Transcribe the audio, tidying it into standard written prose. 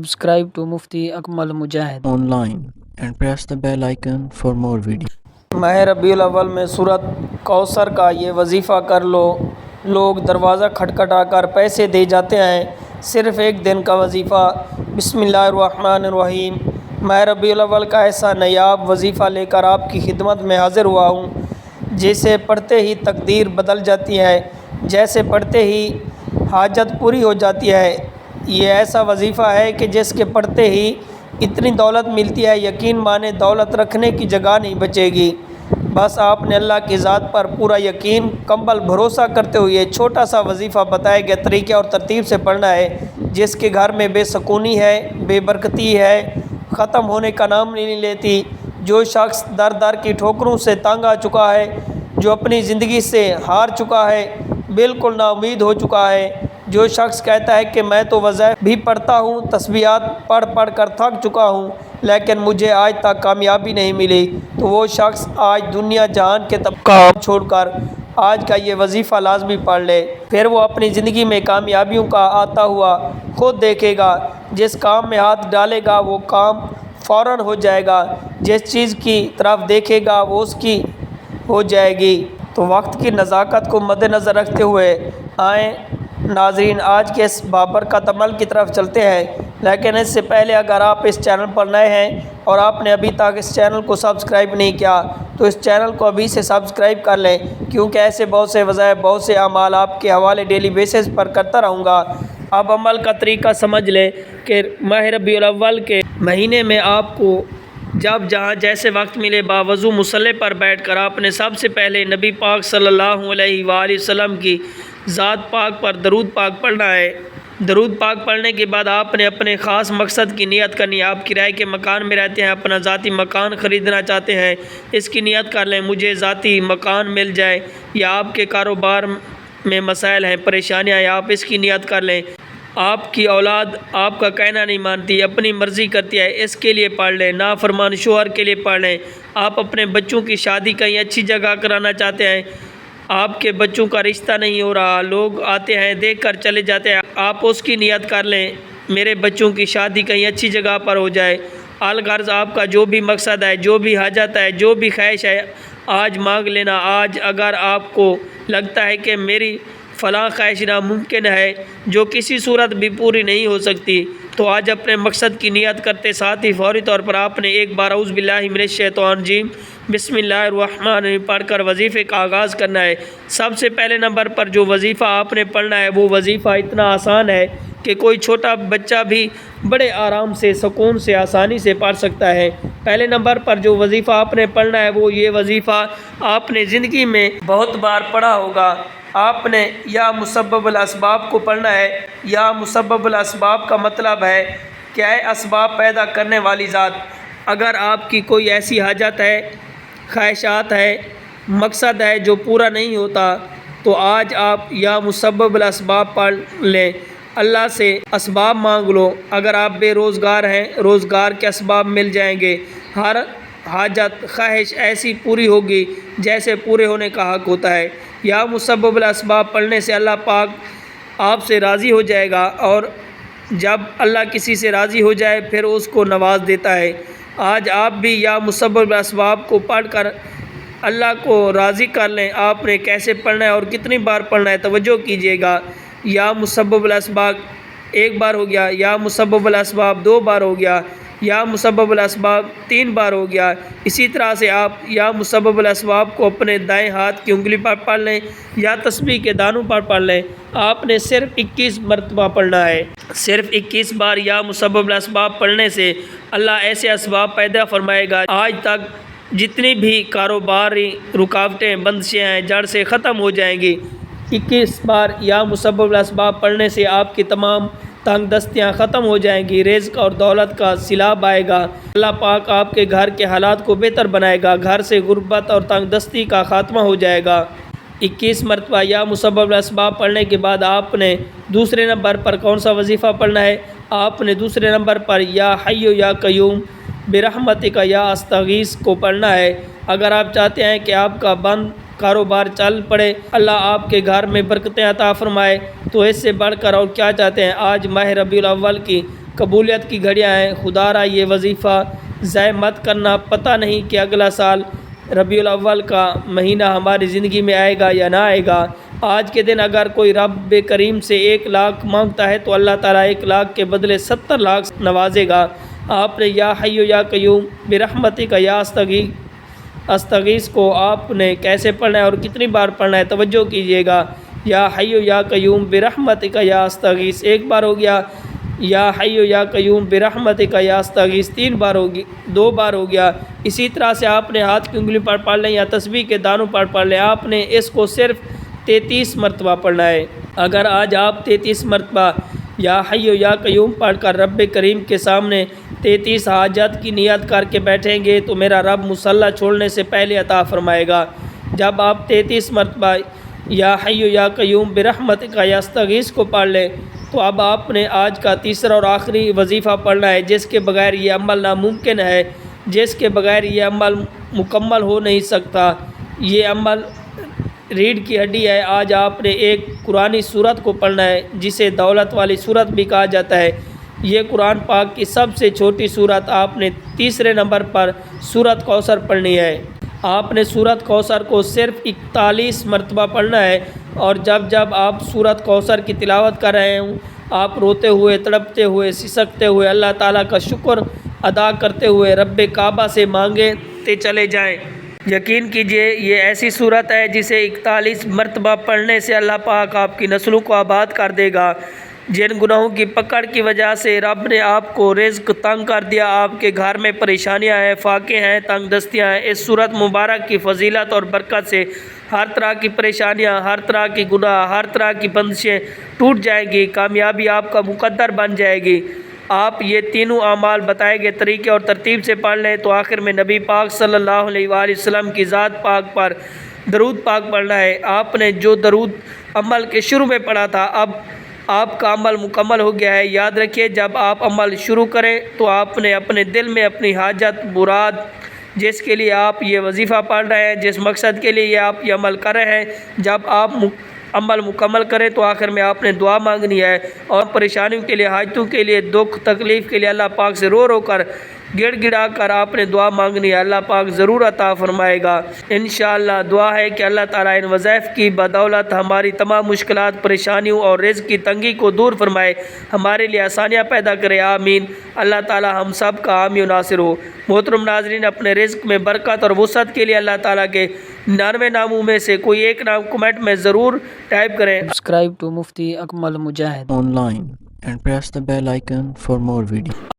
Subscribe to Mufti Akmal Mujahid online and press the bell icon for more videos. माह रबीउल अव्वल में सूरत कौसर का ये वजीफ़ा कर लो। लोग दरवाज़ा खटखटा कर पैसे दे जाते हैं। सिर्फ़ एक दिन का वजीफ़ा। बिस्मिल्लाहिर्रहमानिर्रहीम। माह रबीउल अव्वल का ऐसा नायाब वजीफ़ा लेकर आपकी खिदमत में हाज़िर हुआ हूँ, जिसे पढ़ते ही तकदीर बदल जाती है, जैसे पढ़ते ही हाजत पूरी हो जाती है। ये ऐसा वजीफ़ा है कि जिसके पढ़ते ही इतनी दौलत मिलती है, यकीन माने दौलत रखने की जगह नहीं बचेगी। बस आपने अल्लाह की ज़ात पर पूरा यकीन कम्बल भरोसा करते हुए छोटा सा वजीफ़ा बताए गए तरीके और तरतीब से पढ़ना है, जिसके घर में बेसकूनी है, बेबरकती है, ख़त्म होने का नाम नहीं लेती। जो शख्स दर दर की ठोकरों से तंग आ चुका है, जो अपनी ज़िंदगी से हार चुका है, बिल्कुल नाउमीद हो चुका है, जो शख्स कहता है कि मैं तो वज़ाइफ भी पढ़ता हूँ, तस्बीहात पढ़ पढ़ कर थक चुका हूँ, लेकिन मुझे आज तक कामयाबी नहीं मिली, तो वो शख्स आज दुनिया जहान के तबका छोड़कर आज का ये वजीफ़ा लाजमी पढ़ ले। फिर वो अपनी ज़िंदगी में कामयाबियों का आता हुआ खुद देखेगा। जिस काम में हाथ डालेगा वो काम फ़ौरन हो जाएगा, जिस चीज़ की तरफ देखेगा वो उसकी हो जाएगी। तो वक्त की नज़ाकत को मद्देनज़र रखते हुए आएँ नाज़रीन, आज के इस बाबरकत अमल की तरफ चलते हैं। लेकिन इससे पहले अगर आप इस चैनल पर नए हैं और आपने अभी तक इस चैनल को सब्सक्राइब नहीं किया, तो इस चैनल को अभी से सब्सक्राइब कर लें, क्योंकि ऐसे बहुत से वज़ाइफ, बहुत से अमाल आपके हवाले डेली बेसिस पर करता रहूँगा। अब अमल का तरीका समझ लें कि माह रबीउल अव्वल के महीने में आपको जब जहाँ जैसे वक्त मिले बावज़ू मुसल्ले पर बैठकर आपने सबसे पहले नबी पाक सल्लल्लाहु अलैहि वसल्लम की ज़ात पाक पर दरूद पाक पढ़ना है। दरूद पाक पढ़ने के बाद आपने अपने ख़ास मकसद की नियत करनी है। आप किराए के मकान में रहते हैं, अपना ज़ाती मकान ख़रीदना चाहते हैं, इसकी नियत कर लें मुझे ज़ाती मकान मिल जाए, या आपके कारोबार में मसाइल हैं, परेशानियाँ हैं, आप इसकी नियत कर लें। आपकी औलाद आपका कहना नहीं मानती, अपनी मर्ज़ी करती है, इसके लिए पढ़ लें। नाफरमान शोहर के लिए पढ़ लें। आप अपने बच्चों की शादी कहीं अच्छी जगह कराना चाहते हैं, आपके बच्चों का रिश्ता नहीं हो रहा, लोग आते हैं देख कर चले जाते हैं, आप उसकी नियत कर लें मेरे बच्चों की शादी कहीं अच्छी जगह पर हो जाए। अलगर्ज़ आपका जो भी मकसद है, जो भी हाजत है, जो भी ख्वाहिश है, आज मांग लेना। आज अगर आपको लगता है कि मेरी फ़लाँ ख्वाहिश नामुमकिन है, जो किसी सूरत भी पूरी नहीं हो सकती, तो आज अपने मकसद की नियत करते साथ ही फौरी तौर पर आपने एक बार औज़ु बिल्लाहि मिनश्शैतानिर्रजीम बिस्मिल्लाहिर्रहमानिर्रहीम पढ़ कर वजीफ़े का आगाज़ करना है। सबसे पहले नंबर पर जो वजीफ़ा आपने पढ़ना है, वो वजीफ़ा इतना आसान है कि कोई छोटा बच्चा भी बड़े आराम से, सुकून से, आसानी से पढ़ सकता है। पहले नंबर पर जो वजीफ़ा आपने पढ़ना है, वो ये वजीफ़ा आपने ज़िंदगी में बहुत बार पढ़ा होगा। आपने या मुसब्बबुल असबाब को पढ़ना है। या मुसब्बबुल असबाब का मतलब है क्या है, असबाब पैदा करने वाली ज़ात। अगर आपकी कोई ऐसी हाजत है, ख्वाहिशात है, मकसद है जो पूरा नहीं होता, तो आज आप या मुसब्बबुल असबाब पढ़ लें। अल्लाह से असबाब मांग लो। अगर आप बेरोज़गार हैं, रोज़गार के असबाब मिल जाएंगे। हर हाजत, ख्वाहिश ऐसी पूरी होगी जैसे पूरे होने का हक़ होता है। या मुसब्बबुल असबाब पढ़ने से अल्लाह पाक आपसे राज़ी हो जाएगा, और जब अल्लाह किसी से राज़ी हो जाए फिर उसको नवाज देता है। आज आप भी या मुसब्बबुल असबाब को पढ़ कर अल्लाह को राज़ी कर लें। आपने कैसे पढ़ना है और कितनी बार पढ़ना है, तवज्जो कीजिएगा। या मुसब्बबुल असबाब एक बार हो गया, या मुसब्बबुल असबाब 2 बार हो गया, या मुसब्बबुल असबाब 3 बार हो गया। इसी तरह से आप या मुसब्बबुल असबाब को अपने दाएं हाथ की उंगली पर पढ़ लें, या तस्बीह के दानों पर पढ़ लें। आपने सिर्फ 21 मरतबा पढ़ना है। सिर्फ 21 बार या मुसब्बबुल असबाब पढ़ने से अल्लाह ऐसे असबाब पैदा फरमाएगा, आज तक जितनी भी कारोबारी रुकावटें, बंदिशें हैं, जड़ से ख़त्म हो जाएंगी। 21 बार या मुसब्बबुल असबाब पढ़ने से आपकी तमाम तंग दस्तियाँ ख़त्म हो जाएंगी, रिज़्क़ और दौलत का सिलाब आएगा। अल्लाह पाक आपके घर के हालात को बेहतर बनाएगा, घर से गुर्बत और तंग दस्ती का ख़ात्मा हो जाएगा। 21 मरतबा या मुसब्बबुल असबाब पढ़ने के बाद आपने दूसरे नंबर पर कौन सा वजीफ़ा पढ़ना है? आपने दूसरे नंबर पर या हय्यु या क़य्यूम बिरहमतिका या अस्तगीस को पढ़ना है। अगर आप चाहते हैं कि आपका बंद कारोबार चल पड़े, अल्लाह आपके घर में बरकतें अता फरमाए, तो इससे बढ़कर और क्या चाहते हैं। आज माह रबीउल अव्वल की قبولیت کی گھڑیاں ہیں۔ خدا را یہ وظیفہ ضائع مت کرنا، پتہ نہیں کہ اگلا سال ربیع الاول کا مہینہ ہماری زندگی میں آئے گا یا نہ آئے گا۔ آج کے دن اگر کوئی رب کریم سے 1 لاکھ مانگتا ہے تو اللہ تعالیٰ 1 لاکھ کے بدلے 70 لاکھ نوازے گا۔ آپ نے یا حی یا قیوم برحمتک یا استغیث کو آپ نے کیسے پڑھنا ہے اور کتنی بار پڑھنا ہے توجہ کیجیے گا۔ یا حی یا قیوم برحمتک یا استغیث 1 بار ہو گیا، یا حی یا قیوم برحمتک یا استغیث 3 بار ہو گیا، 2 بار ہو گیا۔ اسی طرح سے آپ نے ہاتھ کی انگلی پر پڑھ لیں یا تسبیح کے دانوں پر پڑھ لیں، آپ نے اس کو صرف 33 مرتبہ پڑھنا ہے۔ اگر آج آپ 33 مرتبہ یا حی یا قیوم پڑھ کر رب کریم کے سامنے 33 حاجت کی نیت کر کے بیٹھیں گے تو میرا رب مصلی چھوڑنے سے پہلے عطا فرمائے گا۔ جب آپ 33 مرتبہ یا حی یا قیوم برحمتک یا استغیث کو پڑھ لیں تو اب آپ نے آج کا تیسرا اور آخری وظیفہ پڑھنا ہے، جس کے بغیر یہ عمل ناممکن ہے، جس کے بغیر یہ عمل مکمل ہو نہیں سکتا۔ یہ عمل ریڑھ کی ہڈی ہے۔ آج آپ نے ایک قرآنی سورت کو پڑھنا ہے جسے دولت والی سورت بھی کہا جاتا ہے۔ یہ قرآن پاک کی سب سے چھوٹی سورت، آپ نے تیسرے نمبر پر سورت کوثر پڑھنی ہے۔ آپ نے سورت کوثر کو صرف 41 مرتبہ پڑھنا ہے، اور جب آپ سورت کوثر کی تلاوت کر رہے ہوں آپ روتے ہوئے، تڑپتے ہوئے، سسکتے ہوئے، اللہ تعالیٰ کا شکر ادا کرتے ہوئے رب کعبہ سے مانگتے چلے جائیں۔ یقین کیجئے یہ ایسی صورت ہے جسے 41 مرتبہ پڑھنے سے اللہ پاک آپ کی نسلوں کو آباد کر دے گا۔ جن گناہوں کی پکڑ کی وجہ سے رب نے آپ کو رزق تنگ کر دیا، آپ کے گھر میں پریشانیاں ہیں، فاقے ہیں، تنگ دستیاں ہیں، اس صورت مبارک کی فضیلت اور برکت سے ہر طرح کی پریشانیاں، ہر طرح کی گناہ، ہر طرح کی بندشیں ٹوٹ جائیں گی، کامیابی آپ کا مقدر بن جائے گی۔ آپ یہ تینوں اعمال بتائے گئے طریقے اور ترتیب سے پڑھ لیں تو آخر میں نبی پاک صلی اللہ علیہ وآلہ وسلم کی ذات پاک پر درود پاک پڑھنا ہے۔ آپ نے جو درود عمل کے شروع میں پڑھا تھا اب آپ کا عمل مکمل ہو گیا ہے۔ یاد رکھیے جب آپ عمل شروع کریں تو آپ نے اپنے دل میں اپنی حاجت مراد، جس کے لیے آپ یہ وظیفہ پڑھ رہے ہیں، جس مقصد کے لیے آپ یہ عمل کر رہے ہیں، جب آپ عمل مکمل کریں تو آخر میں آپ نے دعا مانگنی ہے، اور پریشانیوں کے لیے، حاجتوں کے لیے، دکھ تکلیف کے لیے اللہ پاک سے رو رو کر، گڑ گڑا کر آپ نے دعا مانگنی ہے۔ اللہ پاک ضرور عطا فرمائے گا انشاءاللہ۔ دعا ہے کہ اللہ تعالیٰ ان وظائف کی بدولت ہماری تمام مشکلات، پریشانیوں اور رزق کی تنگی کو دور فرمائے، ہمارے لیے آسانیاں پیدا کرے، آمین۔ اللہ تعالیٰ ہم سب کا حامی و ناصر ہو۔ محترم ناظرین، اپنے رزق میں برکت اور وسعت کے لیے اللہ تعالیٰ کے 99 ناموں میں سے کوئی ایک نام کمنٹ میں ضرور ٹائپ کریں۔ Subscribe to Mufti Akmal Mujahid online and press the bell icon for more videos.